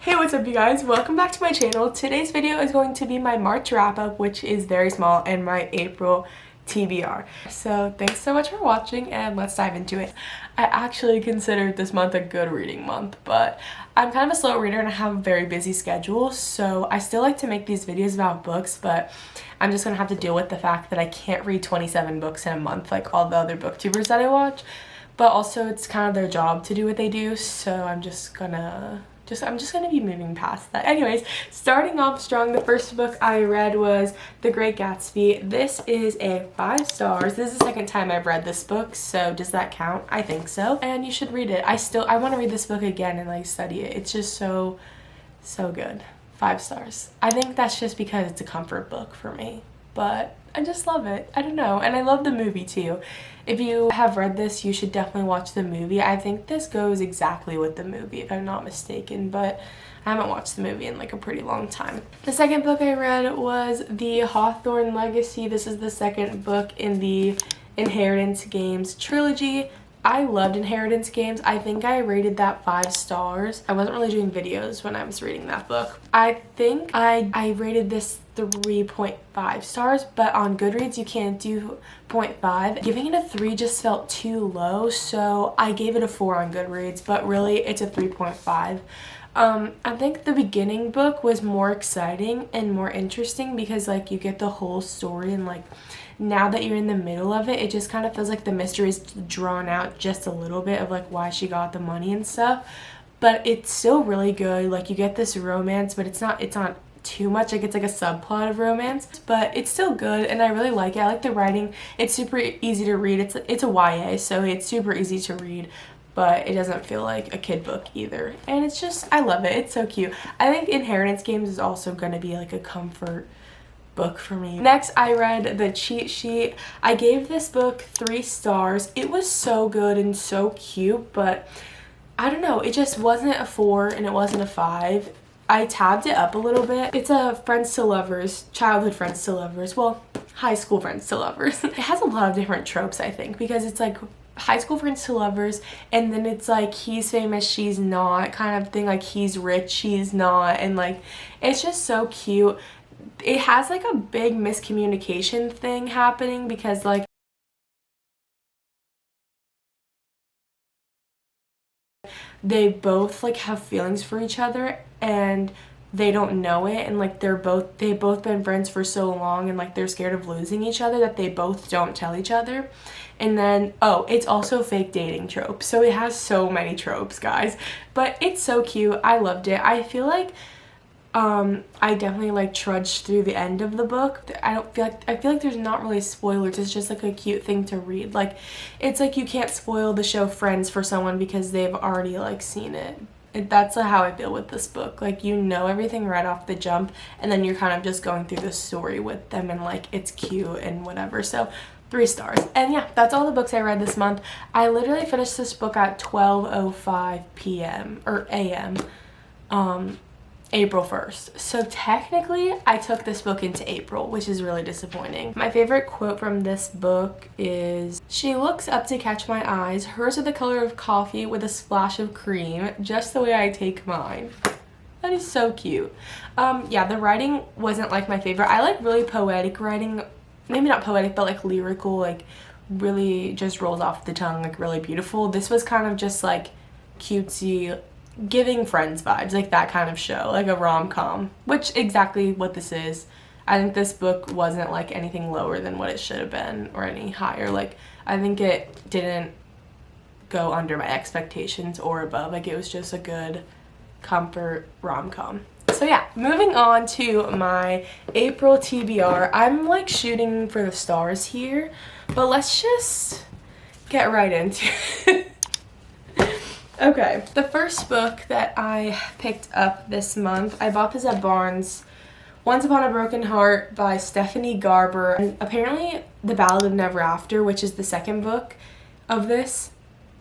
Hey, what's up you guys? Welcome back to my channel. Today's video is going to be my March wrap-up, which is very small, and my April TBR. So thanks so much for watching and let's dive into it. I actually considered this month a good reading month, but I'm kind of a slow reader and I have a very busy schedule, so I still like to make these videos about books, but I'm just gonna have to deal with the fact that I can't read 27 books in a month like all the other booktubers that I watch. But also it's kind of their job to do what they do, so I'm just gonna be moving past that. Anyways, starting off strong, the first book I read was The Great Gatsby. This is a 5 stars. This is the second time I've read this book, so does that count? I think so. And you should read it. I want to read this book again and like study it. It's just so good. 5 stars. I think that's just because it's a comfort book for me, but I just love it. I don't know. And I love the movie too. If you have read this, you should definitely watch the movie. I think this goes exactly with the movie, if I'm not mistaken, but I haven't watched the movie in like a pretty long time. The second book I read was The Hawthorne Legacy. This is the second book in the Inheritance Games trilogy. I loved Inheritance Games. I think I rated that 5 stars. I wasn't really doing videos when I was reading that book. I think I rated this 3.5 stars, but on Goodreads you can't do 0.5. Giving it a 3 just felt too low, so I gave it a 4 on Goodreads, but really it's a 3.5. I think the beginning book was more exciting and more interesting because like you get the whole story, and like now that you're in the middle of it, it just kind of feels like the mystery is drawn out just a little bit of like why she got the money and stuff. But it's still really good. Like you get this romance, but it's not too much. Like it's like a subplot of romance, but it's still good and I really like it. I like the writing. It's super easy to read. It's a YA, so it's super easy to read, but it doesn't feel like a kid book either. And it's just, I love it. It's so cute. I think Inheritance Games is also going to be like a comfort book for me. Next, I read The Cheat Sheet. I gave this book 3 stars. It was so good and so cute, but I don't know, it just wasn't a 4 and it wasn't a 5. I tabbed it up a little bit. It's a friends to lovers, childhood friends to lovers, well, high school friends to lovers. It has a lot of different tropes, I think, because it's like high school friends to lovers, and then it's like he's famous, she's not, kind of thing, like he's rich, she's not, and like it's just so cute. It has like a big miscommunication thing happening because like they both like have feelings for each other and they don't know it, and like they've both been friends for so long, and like they're scared of losing each other that they both don't tell each other. And then it's also fake dating tropes, so it has so many tropes, guys, but it's so cute. I loved it. I feel like I definitely like trudged through the end of the book. I feel like there's not really spoilers. It's just like a cute thing to read. Like it's like you can't spoil the show Friends for someone because they've already like seen it. That's how I feel with this book. Like you know everything right off the jump, and then you're kind of just going through the story with them, and like it's cute and whatever. So 3 stars. And yeah, that's all the books I read this month. I literally finished this book at 12:05 p.m. or a.m. April 1st. So technically I took this book into April, which is really disappointing. My favorite quote from this book is, "She looks up to catch my eyes. Hers are the color of coffee with a splash of cream, just the way I take mine." That is so cute. Yeah, the writing wasn't like my favorite. I like really poetic writing. Maybe not poetic, but like lyrical, like really just rolls off the tongue, like really beautiful. This was kind of just like cutesy, giving Friends vibes, like that kind of show, like a rom-com, which exactly what this is. I think this book wasn't like anything lower than what it should have been or any higher. Like I think it didn't go under my expectations or above. Like it was just a good comfort rom-com. So yeah, moving on to my April TBR. I'm like shooting for the stars here, but let's just get right into it. Okay, the first book that I picked up this month, I bought this at Barnes, Once Upon a Broken Heart by Stephanie Garber. And apparently The Ballad of Never After, which is the second book of this,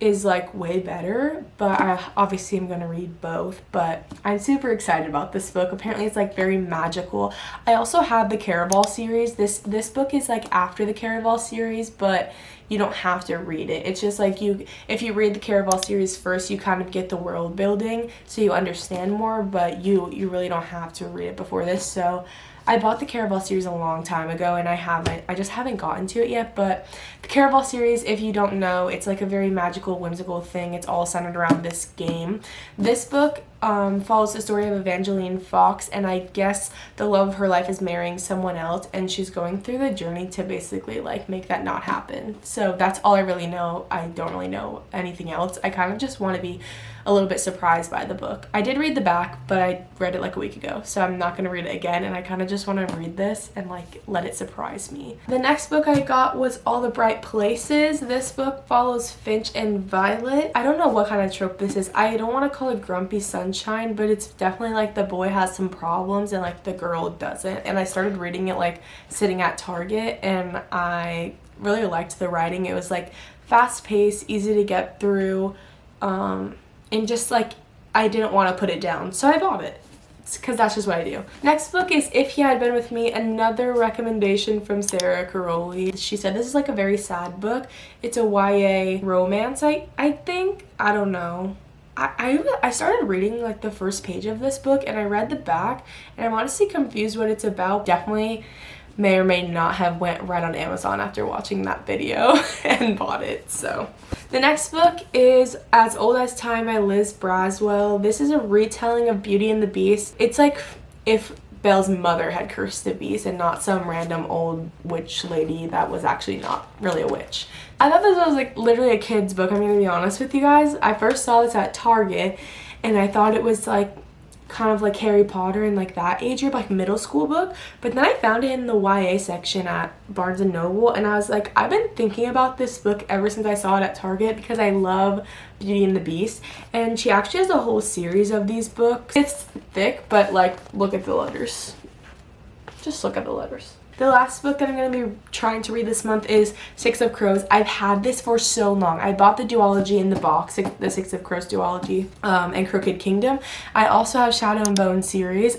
is like way better, but obviously I'm gonna read both. But I'm super excited about this book. Apparently it's like very magical. I also have the Caraval series. This book is like after the Caraval series, but you don't have to read it. It's just like if you read the Caraval series first, you kind of get the world building so you understand more, but you really don't have to read it before this. So I bought the Caraval series a long time ago and I just haven't gotten to it yet. But the Caraval series, if you don't know, it's like a very magical, whimsical thing. It's all centered around this game. This book follows the story of Evangeline Fox, and I guess the love of her life is marrying someone else, and she's going through the journey to basically like make that not happen. So that's all I really know. I don't really know anything else. I kind of just want to be a little bit surprised by the book. I did read the back, but I read it like a week ago, so I'm not going to read it again, and I kind of just want to read this and like let it surprise me. The next book I got was All the Bright Places. This book follows Finch and Violet. I don't know what kind of trope this is. I don't want to call it Grumpy Sunshine, but it's definitely like the boy has some problems and like the girl doesn't. And I started reading it like sitting at Target, and I really liked the writing. It was like fast paced, easy to get through, and just like I didn't want to put it down, so I bought it because that's just what I do. Next book is If He Had Been With Me, another recommendation from Sarah Caroli. She said this is like a very sad book. It's a YA romance, I think. I don't know. I started reading like the first page of this book and I read the back and I'm honestly confused what it's about. Definitely may or may not have went right on Amazon after watching that video and bought it. So the next book is As Old as Time by Liz Braswell. This is a retelling of Beauty and the Beast. It's like if Belle's mother had cursed the beast and not some random old witch lady that was actually not really a witch. I thought this was like literally a kid's book. I'm gonna be honest with you guys. I first saw this at Target and I thought it was like kind of like Harry Potter and like that age group, like middle school book, but then I found it in the YA section at Barnes & Noble and I was like, I've been thinking about this book ever since I saw it at Target because I love Beauty and the Beast, and she actually has a whole series of these books. It's thick, but like look at the letters. Just look at the letters. The last book that I'm going to be trying to read this month is Six of Crows. I've had this for so long. I bought the duology in the box, the Six of Crows duology, and Crooked Kingdom. I also have Shadow and Bone series.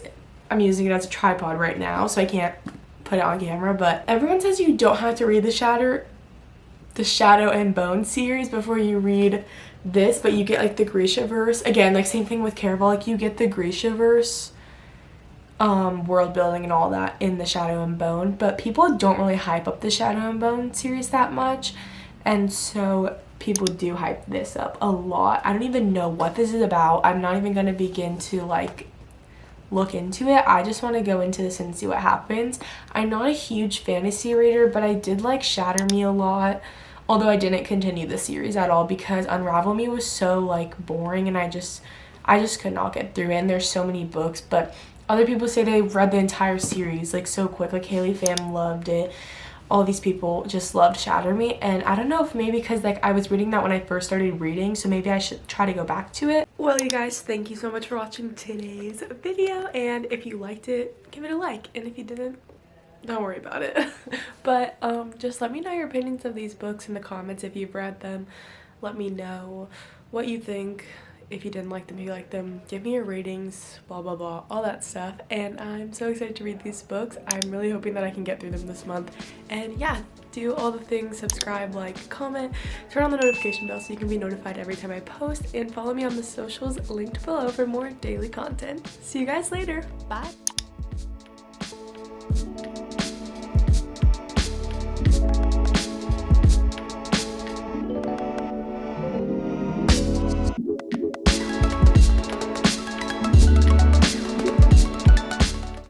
I'm using it as a tripod right now, so I can't put it on camera, but everyone says you don't have to read the Shadow and Bone series before you read this, but you get like the Grishaverse. Again, like same thing with Caraval, like you get the Grishaverse world building and all that in the Shadow and Bone, but people don't really hype up the Shadow and Bone series that much, and so people do hype this up a lot. I don't even know what this is about. I'm not even going to begin to like look into it. I just want to go into this and see what happens. I'm not a huge fantasy reader, but I did like Shatter Me a lot, although I didn't continue the series at all because Unravel Me was so like boring and I just could not get through it, and there's so many books. But other people say they read the entire series like so quick, like Haley Pham loved it. All these people just loved Shatter Me, and I don't know if maybe because like I was reading that when I first started reading, so maybe I should try to go back to it. Well, you guys, thank you so much for watching today's video, and if you liked it, give it a like, and if you didn't, don't worry about it. But just let me know your opinions of these books in the comments if you've read them. Let me know what you think. If you didn't like them, you liked them, give me your ratings, blah blah blah, all that stuff. And I'm so excited to read these books. I'm really hoping that I can get through them this month. And yeah, do all the things, subscribe, like, comment, turn on the notification bell so you can be notified every time I post, and follow me on the socials linked below for more daily content. See you guys later. Bye.